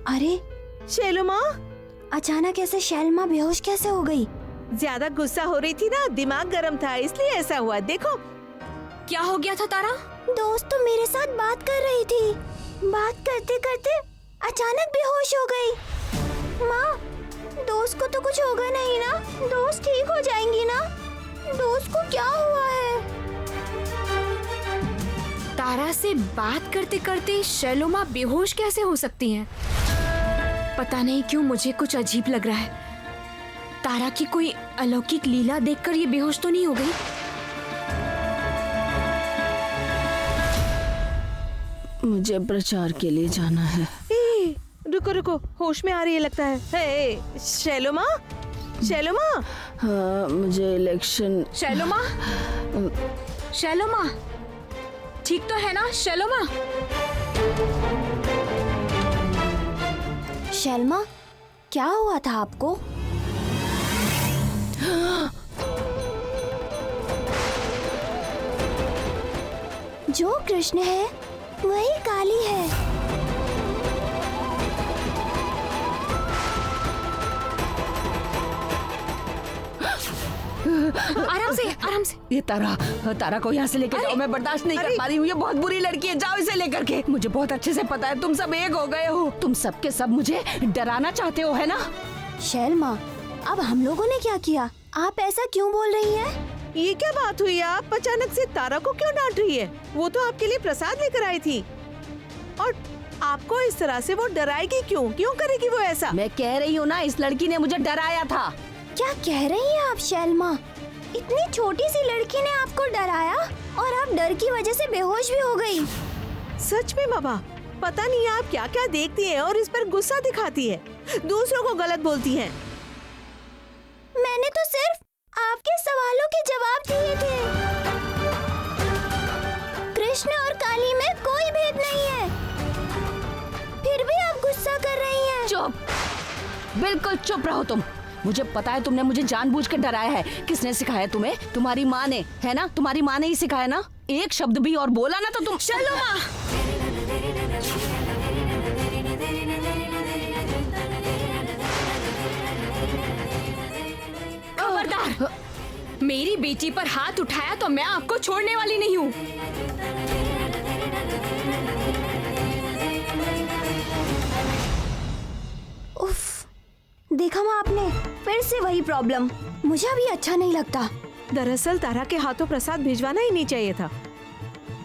अरे शैलो माँ, अचानक ऐसे शैलमा बेहोश कैसे हो गई? ज्यादा गुस्सा हो रही थी ना, दिमाग गर्म था इसलिए ऐसा हुआ। देखो क्या हो गया था तारा? दोस्त तो मेरे साथ बात कर रही थी, बात करते करते अचानक बेहोश हो गई। माँ, दोस्त को तो कुछ होगा नहीं ना? दोस्त ठीक हो जाएंगी ना? दोस्त को क्या हुआ है? तारा से बात करते करते शैलो माँ बेहोश कैसे हो सकती हैं? पता नहीं क्यों मुझे कुछ अजीब लग रहा है। तारा की कोई अलौकिक लीला देखकर ये बेहोश तो नहीं हो गई? मुझे प्रचार के लिए जाना है। रुको रुको, होश में आ रही है लगता है। हे, शैलो माँ, शैलो माँ। हाँ, मुझे इलेक्शन। शैलो माँ, शैलो माँ, ठीक तो है ना शैलो माँ? शैलमा, क्या हुआ था आपको? जो कृष्ण है वही काली है। आराम से, आराम से। ये तारा को यहाँ से लेकर जाओ, मैं बर्दाश्त नहीं कर पा रही हूँ। ये बहुत बुरी लड़की है, जाओ इसे लेकर के। मुझे बहुत अच्छे से पता है तुम सब एक हो गए हो। तुम सब के सब मुझे डराना चाहते हो, है ना? शैलमा, अब हम लोगों ने क्या किया? आप ऐसा क्यों बोल रही हैं? ये क्या बात हुई? आप अचानक से तारा को क्यों डांट रही है? वो तो आपके लिए प्रसाद लेकर आई थी, और आपको इस तरह से वो डराएगी क्यों? क्यों करेगी वो ऐसा? मैं कह रही हूँ ना, इस लड़की ने मुझे डराया था। क्या कह रही हैं आप शैलमा? इतनी छोटी सी लड़की ने आपको डराया और आप डर की वजह से बेहोश भी हो गई। सच में बाबा, पता नहीं आप क्या क्या देखती हैं और इस पर गुस्सा दिखाती है, दूसरों को गलत बोलती हैं। मैंने तो सिर्फ आपके सवालों के जवाब दिए थे। कृष्ण और काली में कोई भेद नहीं है, फिर भी आप गुस्सा कर रही हैं। चुप, बिल्कुल चुप रहो तुम। मुझे पता है तुमने मुझे जानबूझकर डराया है। किसने सिखाया तुम्हें? तुम्हारी माँ ने, है ना? तुम्हारी माँ ने ही सिखाया ना। एक शब्द भी और बोला ना तो तुम। चलो माँ, खबरदार! मेरी बेटी पर हाथ उठाया तो मैं आपको छोड़ने वाली नहीं हूँ। उफ, देखा माँ आपने, फिर से वही प्रॉब्लम। मुझे अभी अच्छा नहीं लगता। दरअसल तारा के हाथों प्रसाद भिजवाना ही नहीं चाहिए था।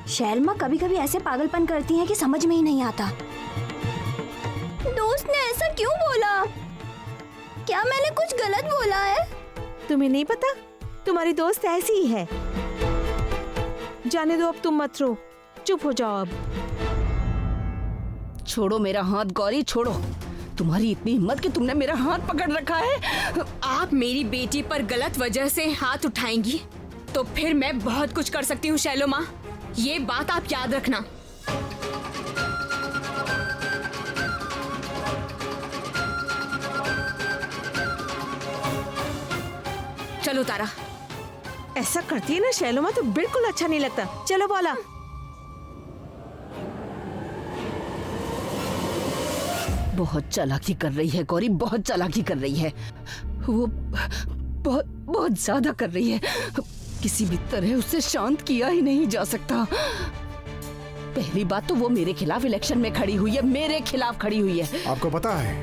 शैलमा कभी कभी ऐसे पागलपन करती हैं कि समझ में ही नहीं आता। दोस्त ने ऐसा क्यों बोला? क्या मैंने कुछ गलत बोला है? तुम्हें नहीं पता, तुम्हारी दोस्त ऐसी ही है। जाने दो, अब तुम मत रो, चुप हो जाओ अब। छोड़ो मेरा हाथ गौरी, छोड़ो। तुम्हारी इतनी हिम्मत कि तुमने मेरा हाथ पकड़ रखा है। आप मेरी बेटी पर गलत वजह से हाथ उठाएंगी तो फिर मैं बहुत कुछ कर सकती हूँ शैलो माँ, ये बात आप याद रखना। चलो तारा। ऐसा करती है ना शैलो माँ तो बिल्कुल अच्छा नहीं लगता। चलो बोला। बहुत चालाकी कर रही है गौरी, बहुत चालाकी कर रही है। वो बहुत बहुत ज्यादा कर रही है। किसी भी तरह उसे शांत किया ही नहीं जा सकता। पहली बात तो वो मेरे खिलाफ इलेक्शन में खड़ी हुई है, मेरे खिलाफ खड़ी हुई है। आपको पता है,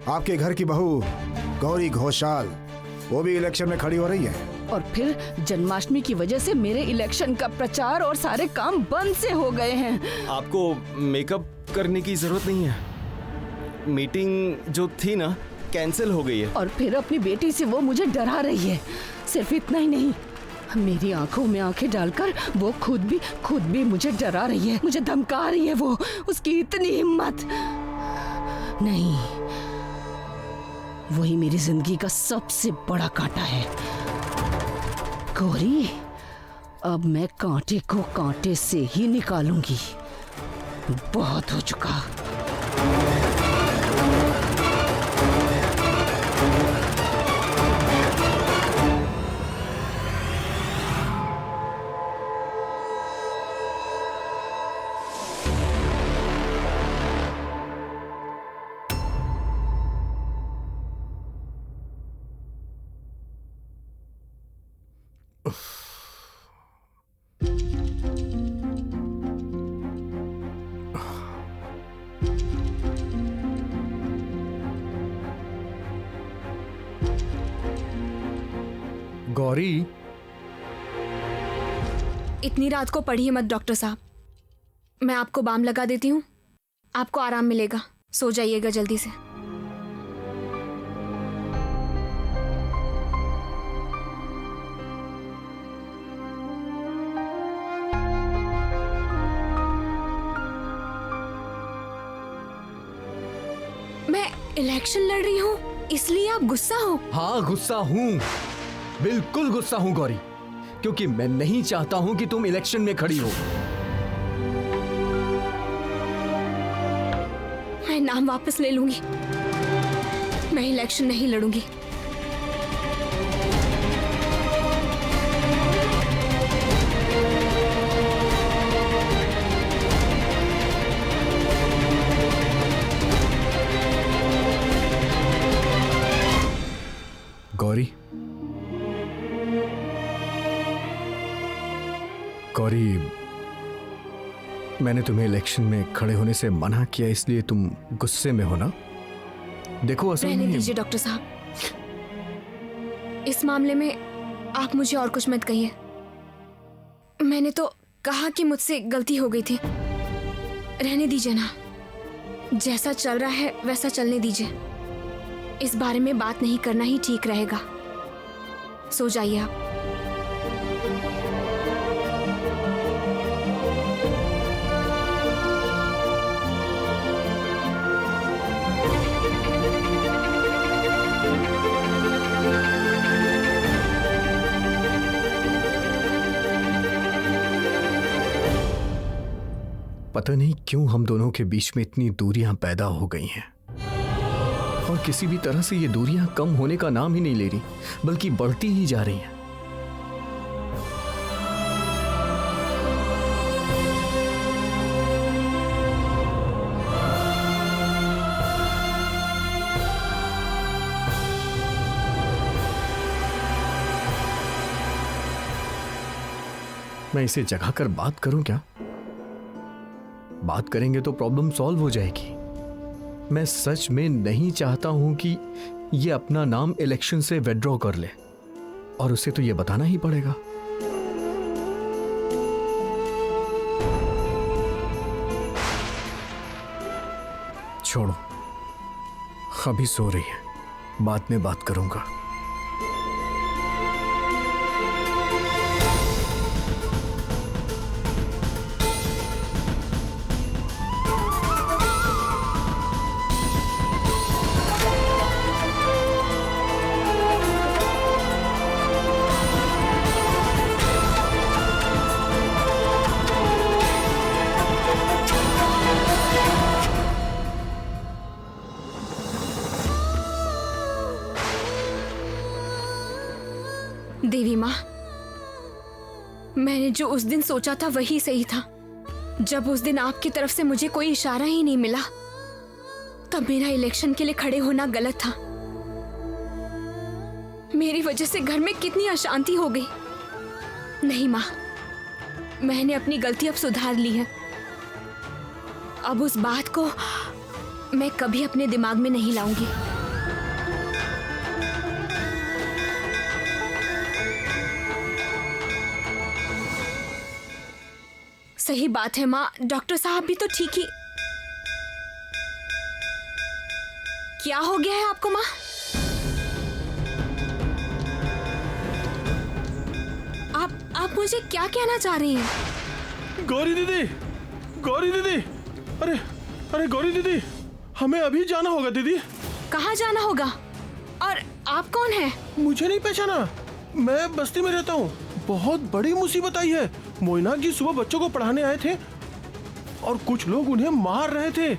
आपके घर की बहू गौरी घोषाल, वो भी इलेक्शन में खड़ी हो रही है। और फिर जन्माष्टमी की वजह से मेरे इलेक्शन का प्रचार और सारे काम बंद से हो गए हैं। आपको मेकअप करने की जरूरत नहीं है, मीटिंग जो थी ना कैंसिल हो गई है। और फिर अपनी बेटी से वो मुझे डरा रही है। सिर्फ इतना ही नहीं, मेरी आंखों में आंखें डालकर वो खुद भी मुझे डरा रही है, मुझे धमका रही है। वो, उसकी इतनी हिम्मत। नहीं, वही मेरी जिंदगी का सबसे बड़ा कांटा है। गौरी, अब मैं कांटे को कांटे से ही निकालूंगी। बहुत हो चुका। गौरी, इतनी रात को पढ़िए मत डॉक्टर साहब। मैं आपको बाम लगा देती हूँ, आपको आराम मिलेगा। सो जाइएगा जल्दी से। मैं इलेक्शन लड़ रही हूँ इसलिए आप गुस्सा हो? हाँ गुस्सा हूँ, बिल्कुल गुस्सा हूँ गौरी, क्योंकि मैं नहीं चाहता हूँ कि तुम इलेक्शन में खड़ी हो। मैं नाम वापस ले लूंगी, मैं इलेक्शन नहीं लड़ूंगी। गौरी, गौरी, मैंने तुम्हें इलेक्शन में खड़े होने से मना किया इसलिए तुम गुस्से में हो ना? देखो असल रहने में दीजिए डॉक्टर साहब, इस मामले में आप मुझे और कुछ मत कहिए। मैंने तो कहा कि मुझसे गलती हो गई थी। रहने दीजिए ना, जैसा चल रहा है वैसा चलने दीजिए। इस बारे में बात नहीं करना ही ठीक रहेगा। सो जाइए आप। पता नहीं क्यों हम दोनों के बीच में इतनी दूरियां पैदा हो गई हैं, और किसी भी तरह से ये दूरियां कम होने का नाम ही नहीं ले रही, बल्कि बढ़ती ही जा रही हैं। मैं इसे जगा कर बात करूं क्या? बात करेंगे तो प्रॉब्लम सॉल्व हो जाएगी। मैं सच में नहीं चाहता हूं कि ये अपना नाम इलेक्शन से विड्रॉ कर ले, और उसे तो ये बताना ही पड़ेगा। छोड़ो, अभी सो रही है, बाद में बात करूंगा। देवी माँ, मैंने जो उस दिन सोचा था वही सही था। जब उस दिन आपकी तरफ से मुझे कोई इशारा ही नहीं मिला, तब मेरा इलेक्शन के लिए खड़े होना गलत था। मेरी वजह से घर में कितनी अशांति हो गई। नहीं माँ, मैंने अपनी गलती अब सुधार ली है। अब उस बात को मैं कभी अपने दिमाग में नहीं लाऊंगी। सही बात है माँ, डॉक्टर साहब भी तो ठीक ही। क्या हो गया है आपको माँ? आप मुझे क्या कहना चाह रही हैं? गौरी दीदी, गौरी दीदी, अरे अरे गौरी दीदी, हमें अभी जाना होगा दीदी। कहाँ जाना होगा? और आप कौन हैं? मुझे नहीं पहचाना, मैं बस्ती में रहता हूँ। बहुत बड़ी मुसीबत आई है। मोइना जी सुबह बच्चों को पढ़ाने आए थे और कुछ लोग उन्हें मार रहे थे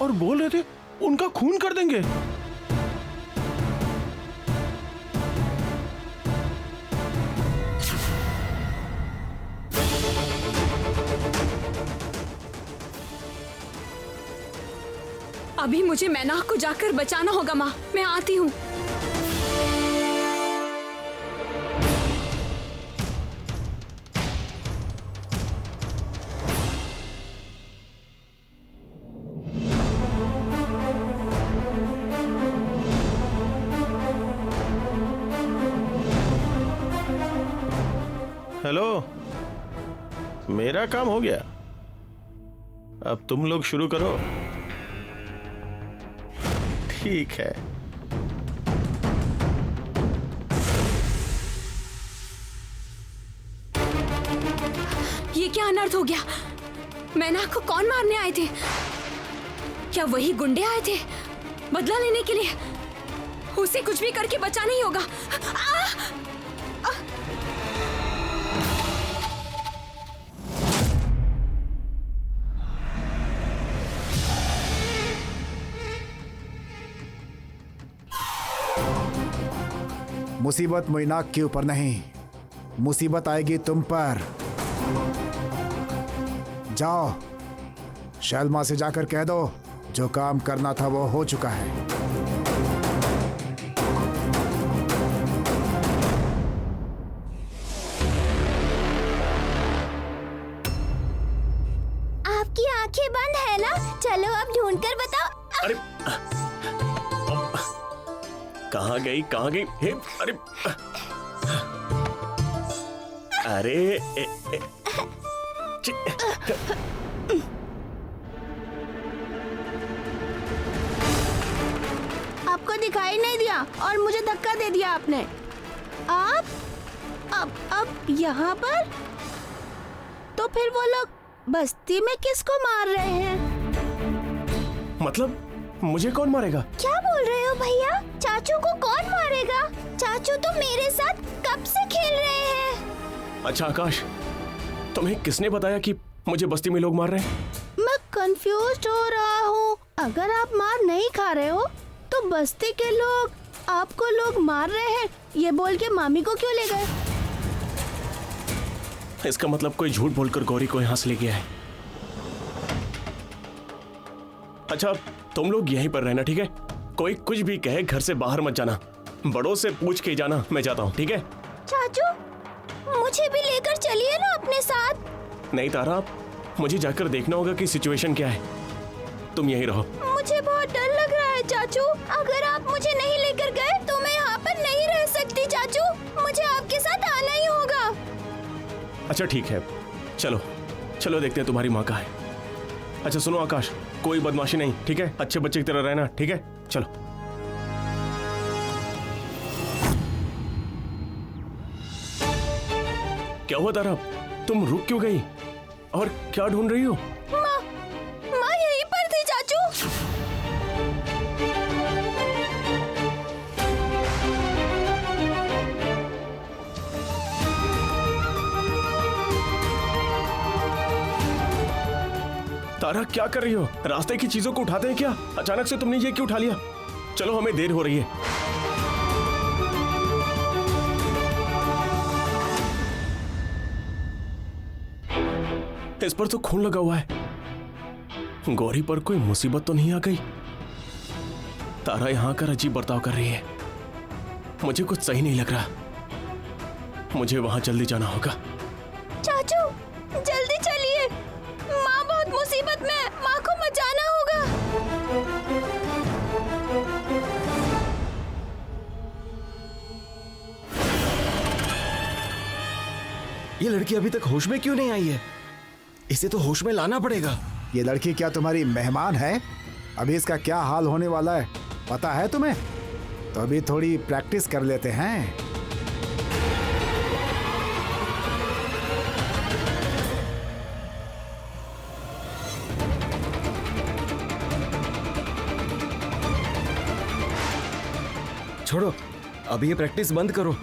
और बोल रहे थे उनका खून कर देंगे। अभी मुझे मैना को जाकर बचाना होगा माँ, मैं आती हूँ। हेलो, मेरा काम हो गया, अब तुम लोग शुरू करो। ठीक है। ये क्या अनर्थ हो गया? मैना को कौन मारने आए थे? क्या वही गुंडे आए थे बदला लेने के लिए? उसे कुछ भी करके बचाना ही होगा। मुसीबत मोइनाक के ऊपर नहीं, मुसीबत आएगी तुम पर। जाओ, शैलमा से जाकर कह दो जो काम करना था वो हो चुका है। आपकी आंखें बंद है ना? चलो अब ढूंढ कर बताओ। अरे कहाँ गई, कहाँ गई? हे, अरे अरे आपको दिखाई नहीं दिया और मुझे धक्का दे दिया आपने। आप अब यहाँ पर? तो फिर वो लोग बस्ती में किसको मार रहे हैं? मतलब मुझे कौन मारेगा? क्या बोल रहे हो भैया? चाचू को कौन मारेगा? चाचू तो मेरे साथ कब से खेल रहे हैं। अच्छा आकाश, तुम्हें किसने बताया कि मुझे बस्ती में लोग मार रहे हैं? मैं कंफ्यूज हो रहा हूँ। अगर आप मार नहीं खा रहे हो तो बस्ती के लोग आपको लोग मार रहे हैं ये बोल के मामी को क्यों ले गए? इसका मतलब कोई झूठ बोलकर गौरी को यहाँ से ले गया है। अच्छा, तुम लोग यहीं पर रहना, ठीक है? कोई कुछ भी कहे घर से बाहर मत जाना, बड़ों से पूछ के जाना। मैं जाता हूँ, ठीक है? चाचू, मुझे भी लेकर चलिए ना अपने साथ। नहीं तारा, मुझे जाकर देखना होगा कि सिचुएशन क्या है। तुम यहीं रहो। मुझे बहुत डर लग रहा है चाचू। अगर आप मुझे नहीं लेकर गए तो मैं यहाँ पर नहीं रह सकती चाचू। मुझे आपके साथ आना ही होगा। अच्छा ठीक है, चलो चलो देखते हैं तुम्हारी माँ कहाँ है। अच्छा सुनो आकाश, कोई बदमाशी नहीं, ठीक है? अच्छे बच्चे की तरह रहना, ठीक है? चलो। क्या हुआ तारा, तुम रुक क्यों गई और क्या ढूंढ रही हो? माँ यहीं पर थी चाचू। तारा क्या कर रही हो? रास्ते की चीजों को उठाते हैं क्या? अचानक से तुमने ये क्यों उठा लिया? चलो हमें देर हो रही है। इस पर तो खून लगा हुआ है। गौरी पर कोई मुसीबत तो नहीं आ गई? तारा यहां कर अजीब बर्ताव कर रही है, मुझे कुछ सही नहीं लग रहा। मुझे वहां जल्दी जाना होगा। चाचू जल्दी चलिए, माँ बहुत मुसीबत में है। माँ को बचाना होगा। ये लड़की अभी तक होश में क्यों नहीं आई है? इसे तो होश में लाना पड़ेगा। ये लड़की क्या तुम्हारी मेहमान है? अभी इसका क्या हाल होने वाला है पता है तुम्हें? तो अभी थोड़ी प्रैक्टिस कर लेते हैं। छोड़ो, अभी ये प्रैक्टिस बंद करो।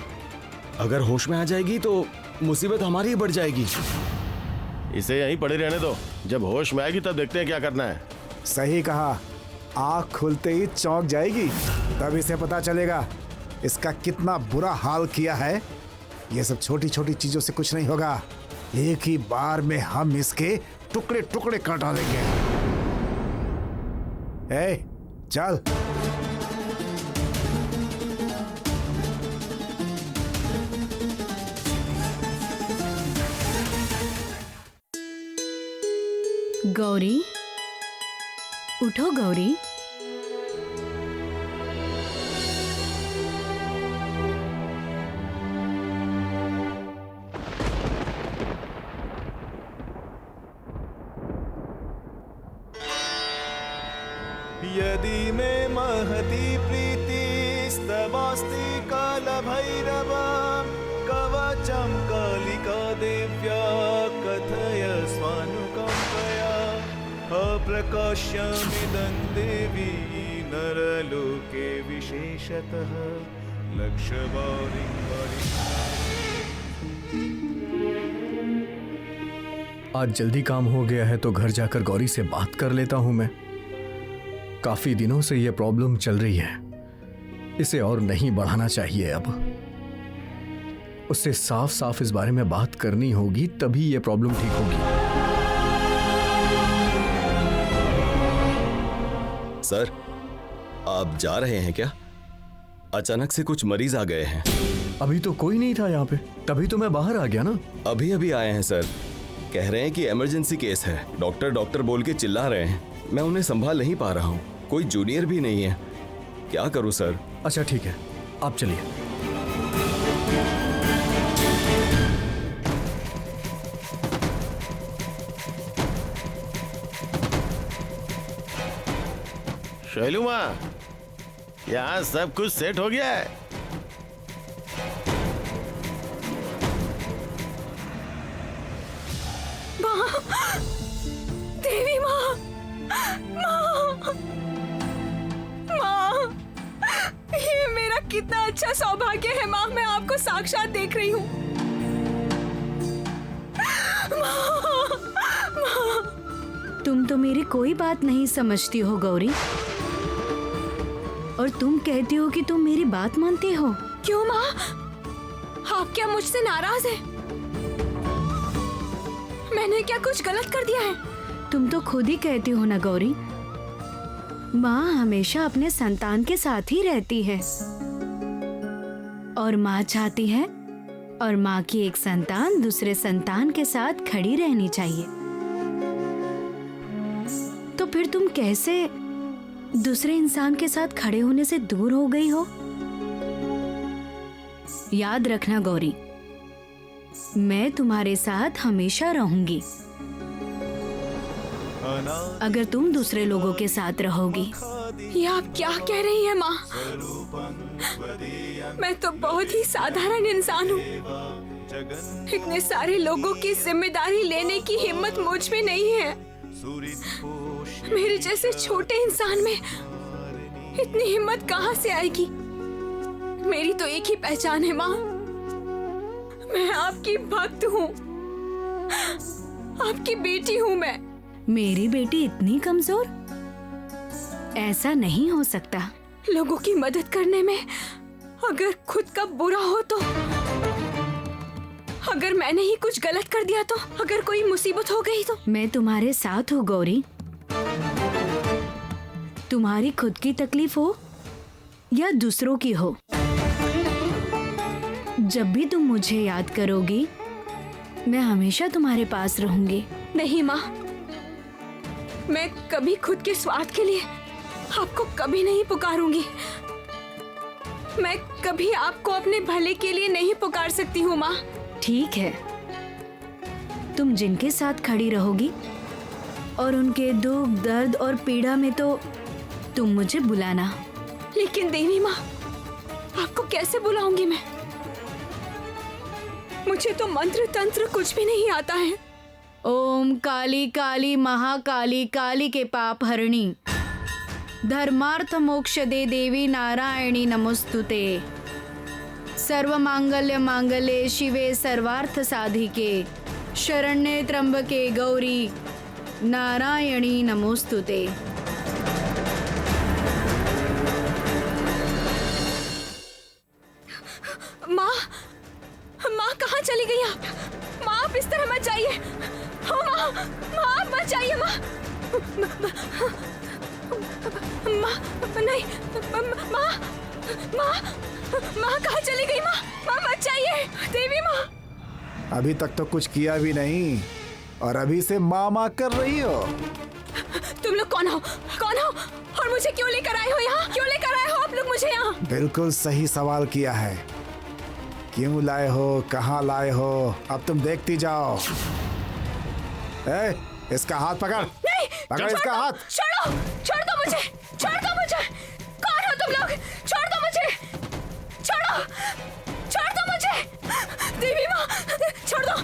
अगर होश में आ जाएगी तो मुसीबत हमारी ही बढ़ जाएगी। इसे यहीं पड़े रहने दो, जब होश में आएगी तब देखते हैं क्या करना है। सही कहा, आँख खुलते ही चौंक जाएगी, तब इसे पता चलेगा इसका कितना बुरा हाल किया है। ये सब छोटी छोटी चीजों से कुछ नहीं होगा, एक ही बार में हम इसके टुकड़े टुकड़े कर डालेंगे। ए, चल। गौरी, उठो गौरी। यदि मे महती प्रीतिस्तवास्ति कालभैरव कवचं कालिका देव्या कथय स्वानुकम्पया अप्रकाश्यमिदं देवी नरलोके विशेषतः लक्ष्यवारिं आज जल्दी काम हो गया है तो घर जाकर गौरी से बात कर लेता हूं मैं। काफी दिनों से यह प्रॉब्लम चल रही है, इसे और नहीं बढ़ाना चाहिए। अब उससे साफ साफ इस बारे में बात करनी होगी, तभी यह प्रॉब्लम ठीक होगी। सर, आप जा रहे हैं क्या? अचानक से कुछ मरीज आ गए हैं। अभी तो कोई नहीं था यहाँ पे, तभी तो मैं बाहर आ गया ना। अभी अभी आए हैं सर। कह रहे हैं कि इमरजेंसी केस है। डॉक्टर डॉक्टर बोल के चिल्ला रहे हैं। मैं उन्हें संभाल नहीं पा रहा हूँ। कोई जूनियर भी नहीं है। क्या करूँ सर? अच्छा ठीक है, आप चलिए। शैलू माँ, यहाँ सब कुछ सेट हो गया है। देवी माँ, माँ, ये मेरा कितना अच्छा सौभाग्य है माँ, मैं आपको साक्षात देख रही हूँ। तुम तो मेरी कोई बात नहीं समझती हो गौरी, और तुम कहती हो कि तुम मेरी बात मानती हो। क्यों माँ, आप क्या मुझसे नाराज हैं? मैंने क्या कुछ गलत कर दिया है? तुम तो खुद ही कहती हो ना गौरी, माँ हमेशा अपने संतान के साथ ही रहती है, और माँ चाहती है और माँ की एक संतान दूसरे संतान के साथ खड़ी रहनी चाहिए। तो फिर तुम कैसे दूसरे इंसान के साथ खड़े होने से दूर हो गई हो? याद रखना गौरी, मैं तुम्हारे साथ हमेशा रहूंगी अगर तुम दूसरे लोगों के साथ रहोगी। ये आप क्या कह रही हैं माँ? मैं तो बहुत ही साधारण इंसान हूँ। इतने सारे लोगों की जिम्मेदारी लेने की हिम्मत मुझ में नहीं है। मेरे जैसे छोटे इंसान में इतनी हिम्मत कहाँ से आएगी? मेरी तो एक ही पहचान है माँ, मैं आपकी भक्त हूँ, आपकी बेटी हूँ मैं। मेरी बेटी इतनी कमजोर? ऐसा नहीं हो सकता। लोगों की मदद करने में अगर खुद का बुरा हो तो, अगर मैंने ही कुछ गलत कर दिया तो, अगर कोई मुसीबत हो गई तो? मैं तुम्हारे साथ हूँ गौरी। तुम्हारी खुद की तकलीफ हो या दूसरों की हो, जब भी तुम मुझे याद करोगी मैं हमेशा तुम्हारे पास रहूंगी। नहीं माँ, मैं कभी खुद के स्वार्थ के लिए आपको कभी नहीं पुकारूंगी। मैं कभी आपको अपने भले के लिए नहीं पुकार सकती हूँ माँ। ठीक है, तुम जिनके साथ खड़ी रहोगी और उनके दुख दर्द और पीड़ा में तो तुम मुझे बुलाना। लेकिन देवी माँ, आपको कैसे बुलाऊंगी मैं? मुझे तो मंत्र तंत्र कुछ भी नहीं आता है। ओम काली काली महाकाली काली के पाप हरणी धर्मार्थ मोक्ष दे देवी नारायणी नमोस्तुते। सर्व मांगल्य मांगल्ये शिवे सर्वार्थ साधिके शरण्ये त्र्यंबके गौरी नारायणी नमोस्तुते। माँ, माँ कहाँ चली गई आप? माँ आप इस तरह मत जाइए। हाँ माँ, माँ आप मत जाइए माँ। माँ नहीं, माँ, माँ, माँ कहाँ चली गई माँ? माँ मत जाइए। देवी माँ, अभी तक तो कुछ किया भी नहीं और अभी से माँ माँ कर रही हो। तुम लोग कौन हो? कौन हो और मुझे क्यों लेकर आए हो यहाँ? क्यों लेकर आए हो आप लोग मुझे यहाँ? बिल्कुल सही सवाल किया है। क्यों लाए हो, कहाँ लाए हो, अब तुम देखती जाओ। इसका हाथ पकड़। नहीं, पकड़ इसका हाथ। छोड़ो, छोड़ दो मुझे, छोड़ तुम लोग, छोड़ दो मुझे, छोड़ो, छोड़ दो मुझे, देवी माँ, छोड़ दो।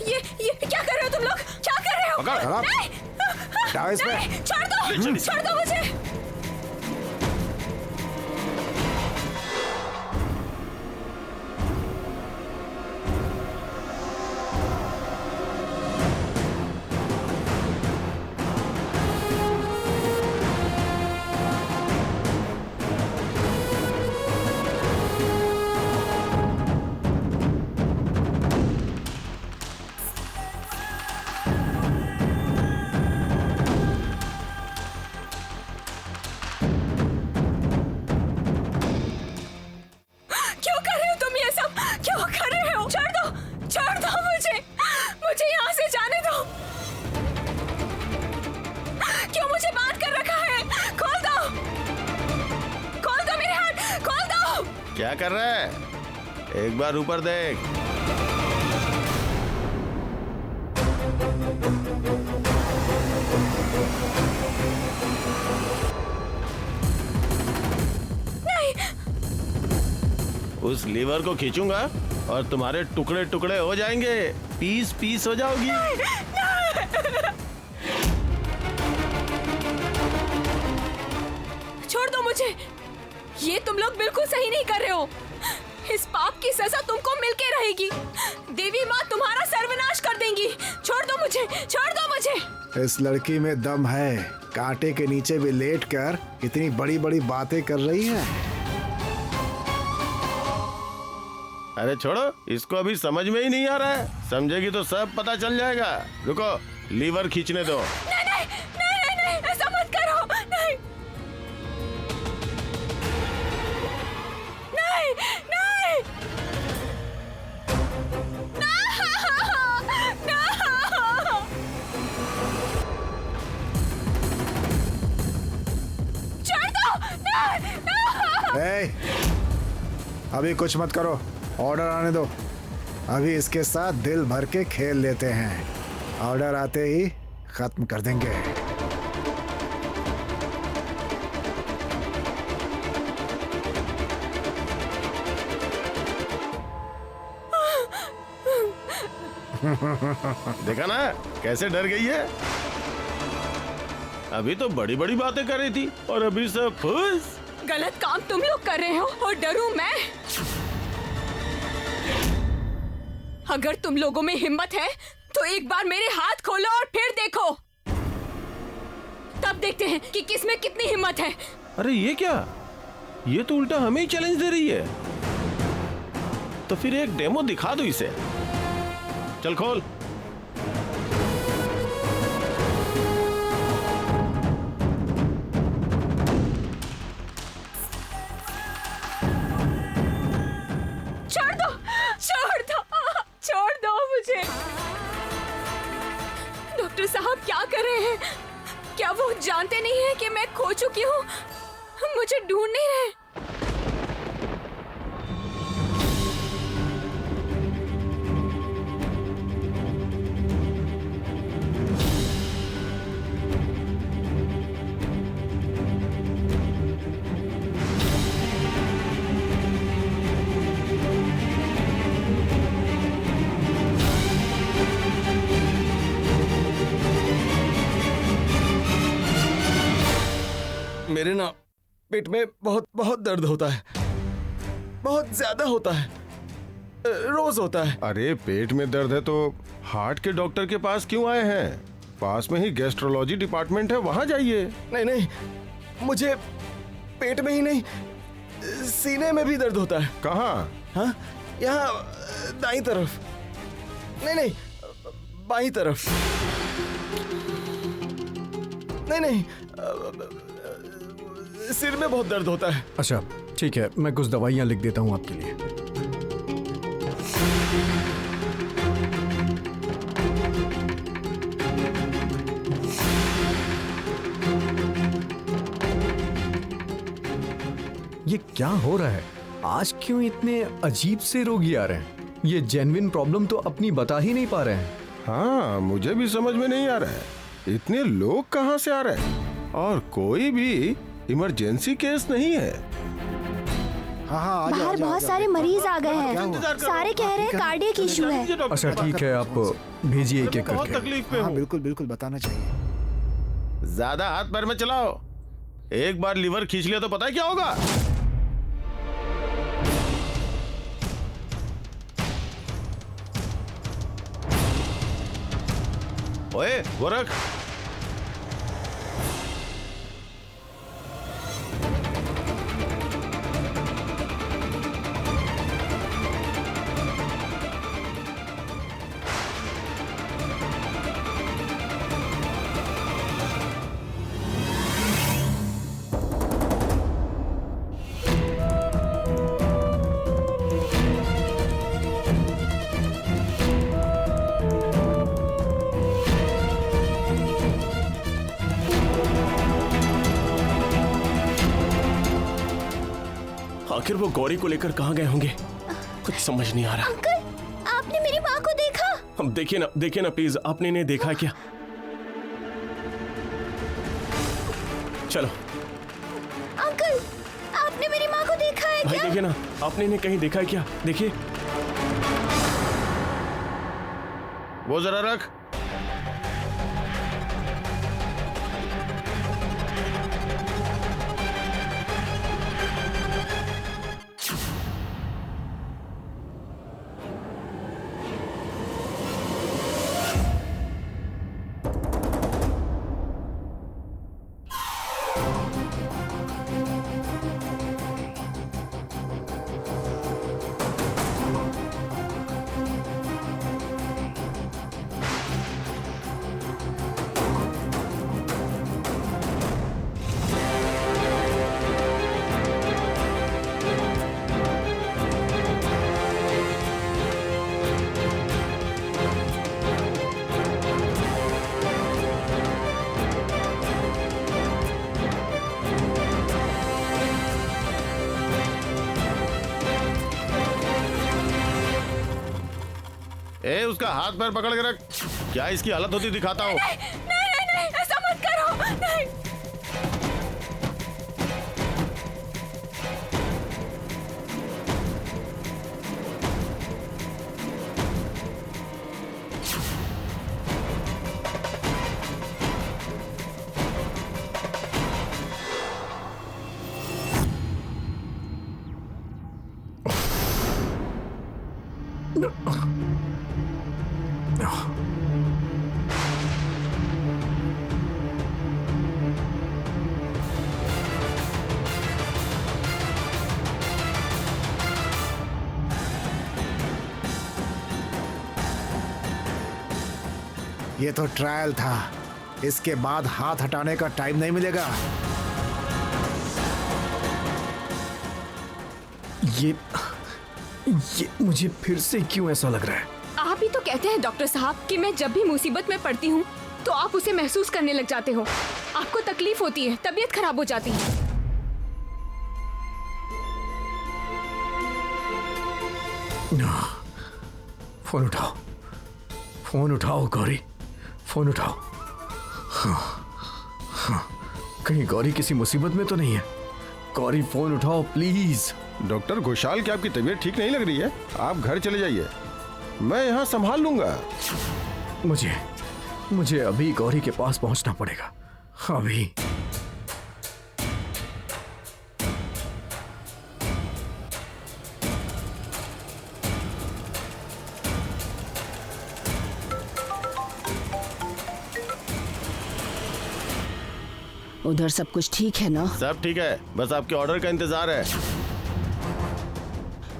ये क्या कर रहे हो तुम लोग, क्या कर रहे हो? नहीं, नहीं, छोड़ दो मुझे। क्या कर रहा है? एक बार ऊपर देख। नहीं। उस लीवर को खींचूंगा और तुम्हारे टुकड़े टुकड़े हो जाएंगे, पीस पीस हो जाओगी। छोड़ दो मुझे, ये तुम लोग बिल्कुल सही नहीं कर रहे हो। इस पाप की सजा तुमको मिलके रहेगी। देवी माँ तुम्हारा सर्वनाश कर देंगी। छोड़ दो मुझे, छोड़ दो मुझे। इस लड़की में दम है, कांटे के नीचे भी लेटकर इतनी बड़ी बड़ी बातें कर रही है। अरे छोड़ो, इसको अभी समझ में ही नहीं आ रहा है। समझेगी तो सब पता चल जाएगा। रुको, लीवर खींचने दो। नहीं नहीं नहीं नहीं, ऐसा मत करो। नहीं नहीं नहीं छोड़ दो। ए, अभी कुछ मत करो, ऑर्डर आने दो। अभी इसके साथ दिल भर के खेल लेते हैं, ऑर्डर आते ही खत्म कर देंगे। देखा ना कैसे डर गई है। अभी तो बड़ी बड़ी बातें कर रही थी और अभी सब फुस। गलत काम तुम लोग कर रहे हो और डरूं मैं? अगर तुम लोगों में हिम्मत है तो एक बार मेरे हाथ खोलो और फिर देखो, तब देखते हैं कि किसमें कितनी हिम्मत है। अरे ये क्या, ये तो उल्टा हमें ही चैलेंज दे रही है। तो फिर एक डेमो दिखा दो इसे। चल खोल। छोड़ दो, छोड़ दो, छोड़ दो मुझे। डॉक्टर साहब क्या कर रहे हैं? क्या वो जानते नहीं हैं कि मैं खो चुकी हूँ? मुझे ढूंढ नहीं रहे। मेरे ना पेट में बहुत बहुत दर्द होता है, बहुत ज्यादा होता है, रोज होता है। अरे पेट में दर्द है तो हार्ट के डॉक्टर के पास क्यों आए हैं? पास में ही गैस्ट्रोलॉजी डिपार्टमेंट है, वहां जाइए। नहीं नहीं, मुझे पेट में ही नहीं, सीने में भी दर्द होता है। कहाँ? हाँ, यहाँ दाईं तरफ। नहीं नहीं, बाईं तरफ। नहीं नहीं, सिर में बहुत दर्द होता है। अच्छा ठीक है, मैं कुछ दवाइयाँ लिख देता हूँ आपके लिए। ये क्या हो रहा है? आज क्यों इतने अजीब से रोगी आ रहे हैं? ये जेन्युइन प्रॉब्लम तो अपनी बता ही नहीं पा रहे हैं। हाँ, मुझे भी समझ में नहीं आ रहा है। इतने लोग कहाँ से आ रहे हैं और कोई भी इमरजेंसी केस नहीं है। हाँ हाँ आ जाओ, बाहर आ जाओ, बहुत आ जाओ। सारे मरीज आ गए क्या हैं। हुआ? सारे कह रहे हैं कार्डियक इशू है। अच्छा ठीक है, आप भेजिए एक एक बहुत करके। तकलीफ में हाँ हूँ। बिल्कुल बिल्कुल बताना चाहिए। ज्यादा हाथ पैर में चलाओ, एक बार लीवर खींच लिया तो पता है क्या होगा। ओए गोरख, आखिर वो गौरी को लेकर कहाँ गए होंगे, कुछ समझ नहीं आ रहा। अंकल, आपने मेरी माँ को देखा? हम देखिए ना प्लीज, आपने इन्हें देखा है क्या? चलो अंकल, आपने मेरी माँ को देखा है भाई, क्या? देखिए ना, आपने इन्हें कहीं देखा है क्या? देखिए। वो जरा रख। ए, उसका हाथ पैर पकड़ के रख। क्या इसकी हालत होती दिखाता हो। नहीं, ऐसा मत करो। नहीं। ये तो ट्रायल था, इसके बाद हाथ हटाने का टाइम नहीं मिलेगा। ये मुझे फिर से क्यों ऐसा लग रहा है? आप ही तो कहते हैं डॉक्टर साहब कि मैं जब भी मुसीबत में पड़ती हूँ तो आप उसे महसूस करने लग जाते हो। आपको तकलीफ होती है, तबीयत खराब हो जाती है। फोन उठाओ, फोन उठाओ गौरी, फोन उठाओ। हाँ, कहीं गौरी किसी मुसीबत में तो नहीं है? गौरी फोन उठाओ प्लीज। डॉक्टर घोषाल, क्या आपकी तबीयत ठीक नहीं लग रही है? आप घर चले जाइए, मैं यहाँ संभाल लूंगा। मुझे अभी गौरी के पास पहुंचना पड़ेगा, अभी। उधर सब कुछ ठीक है ना? सब ठीक है, बस आपके ऑर्डर का इंतजार है।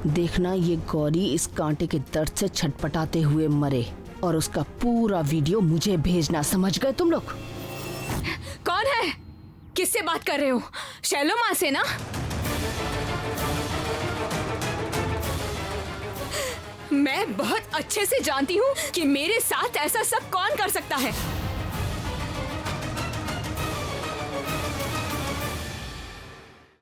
देखना ये गौरी इस कांटे के दर्द से छटपटाते हुए मरे, और उसका पूरा वीडियो मुझे भेजना, समझ गए तुम लोग? कौन है? किससे बात कर रहे हो? शैलो माँ से ना? मैं बहुत अच्छे से जानती हूँ कि मेरे साथ ऐसा सब कौन कर सकता है।